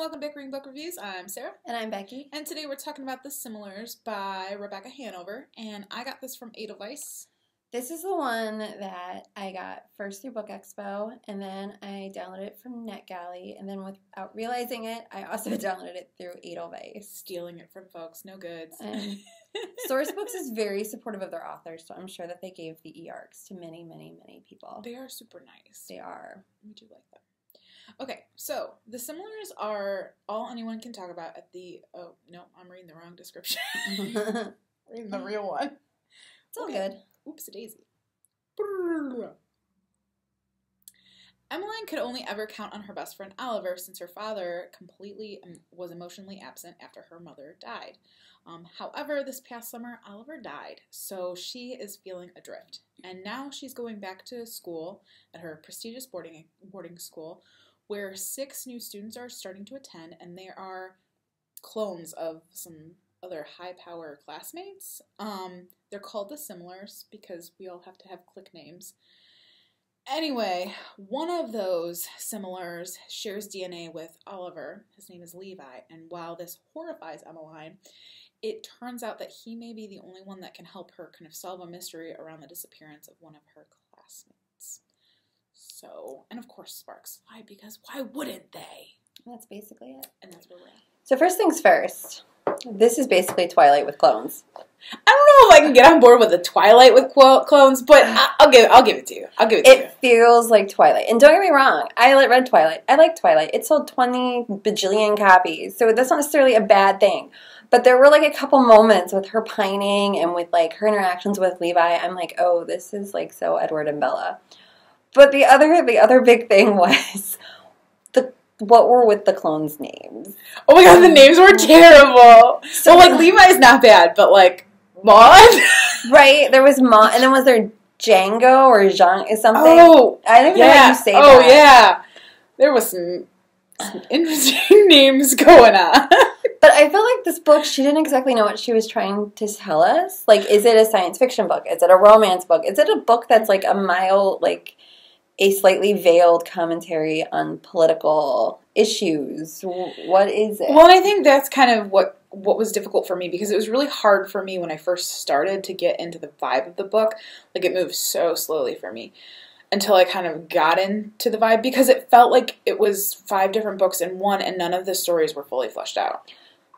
welcome to Bickering Book Reviews. I'm Sarah. And I'm Becky. And today we're talking about The Similiars by Rebecca Hanover. And I got this from Edelweiss. This is the one that I got first through Book Expo, and then I downloaded it from NetGalley, and then without realizing it, I also downloaded it through Edelweiss. Stealing it from folks, no goods. Sourcebooks is very supportive of their authors, so I'm sure that they gave the eARCs to many, many, many people. They are super nice. They are. We do like them. Okay, so The Similiars are all anyone can talk about at the... Oh, no, I'm reading the wrong description. Reading the real one. It's all good. Oops-a-daisy. Emmeline could only ever count on her best friend Oliver since her father completely was emotionally absent after her mother died. However, this past summer, Oliver died, so she is feeling adrift. And now she's going back to school at her prestigious boarding school, where 6 new students are starting to attend, and they are clones of some other high-power classmates. They're called the Similiars because we all have to have clique names. Anyway, one of those Similiars shares DNA with Oliver. His name is Levi, and while this horrifies Emmeline, it turns out that he may be the only one that can help her kind of solve a mystery around the disappearance of one of her classmates. So, and of course sparks fly, because why wouldn't they? That's basically it. And that's where we're at. So first things first, this is basically Twilight with clones. I don't know if I can get on board with the Twilight with clones, but I'll give it to you. I'll give it to you. It feels like Twilight. And don't get me wrong, I read Twilight. I like Twilight. It sold 20 bajillion copies, so that's not necessarily a bad thing. But there were like a couple moments with her pining and with like her interactions with Levi. I'm like, oh, this is like so Edward and Bella. But the other big thing was what were with the clones' names. Oh my god, the names were terrible. So like Levi's not bad, but like Maud? Right, there was Maud, and then was there Django or Jean or something? Oh, I don't even know how you say that. Oh yeah, there was some interesting names going on. But I feel like this book, she didn't exactly know what she was trying to tell us. Like, is it a science fiction book? Is it a romance book? Is it a book that's like a mild, like a slightly veiled commentary on political issues? What is it? Well, and I think that's kind of what was difficult for me, because it was really hard for me when I first started to get into the vibe of the book. Like, it moved so slowly for me until I kind of got into the vibe, because it felt like it was 5 different books in one, and none of the stories were fully fleshed out.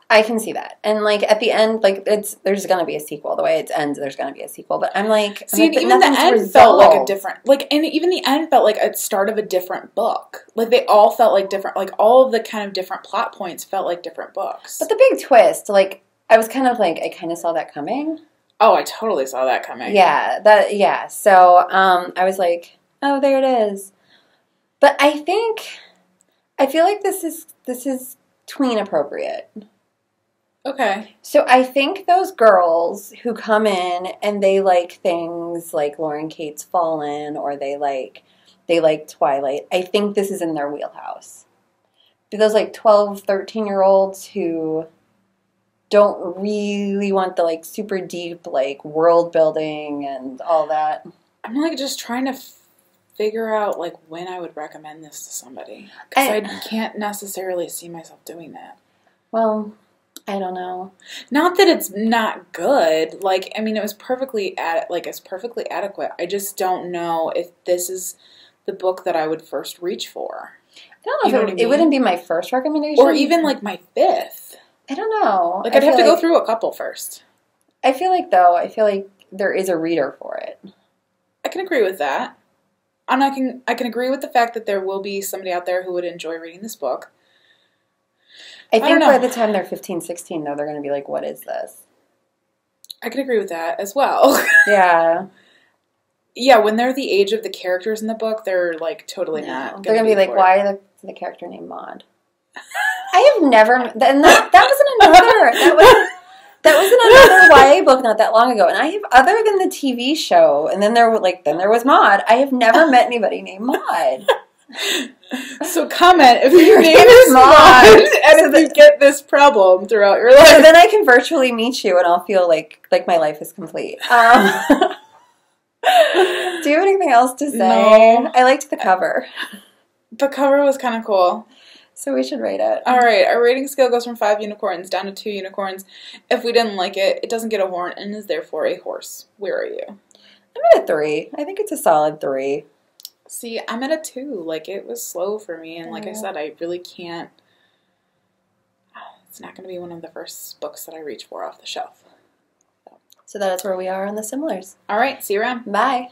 I can see that. And, like, at the end, like, there's going to be a sequel. The way it ends, there's going to be a sequel. But I'm like... See, even the end felt like a different... Like, and even the end felt like a start of a different book. Like, they all felt like different... Like, all of the kind of different plot points felt like different books. But the big twist, like, I was kind of like, I kind of saw that coming. Oh, I totally saw that coming. Yeah. So, I was like, oh, there it is. But I feel like this is tween appropriate. Okay. So I think those girls who come in and they like things like Lauren Kate's Fallen, or they like Twilight, I think this is in their wheelhouse. Those like 12, 13-year-olds who don't really want the like super deep like world building and all that. I'm like just trying to figure out like when I would recommend this to somebody, because I can't necessarily see myself doing that. Well, I don't know. Not that it's not good. Like, I mean, it was perfectly it's perfectly adequate. I just don't know if this is the book that I would first reach for. I don't know if it wouldn't be my first recommendation, or even like my 5th. I don't know. Like, I'd have to go through a couple first. I feel like there is a reader for it. I can agree with that. I can agree with the fact that there will be somebody out there who would enjoy reading this book. I think by the time they're 15, 16, though, they're going to be like, what is this? I can agree with that as well. Yeah. Yeah, when they're the age of the characters in the book, they're, like, totally not. They're going to be like, why is the character named Maud? I have never... That was another YA book not that long ago. And I have, other than the TV show, and then there was Maud, I have never met anybody named Maud. So comment if your name is Maud, and if you get this problem throughout your life. So then I can virtually meet you, and I'll feel like my life is complete. Do you have anything else to say? No. I liked the cover. The cover was kind of cool. So we should rate it. All right, our rating scale goes from 5 unicorns down to 2 unicorns. If we didn't like it, it doesn't get a horn and is therefore a horse. Where are you? I'm at a 3. I think it's a solid 3. See, I'm at a 2. Like, it was slow for me, and like I said, I really can't. It's not going to be one of the first books that I reach for off the shelf. So that is where we are on the Similiars. All right, see you around. Bye.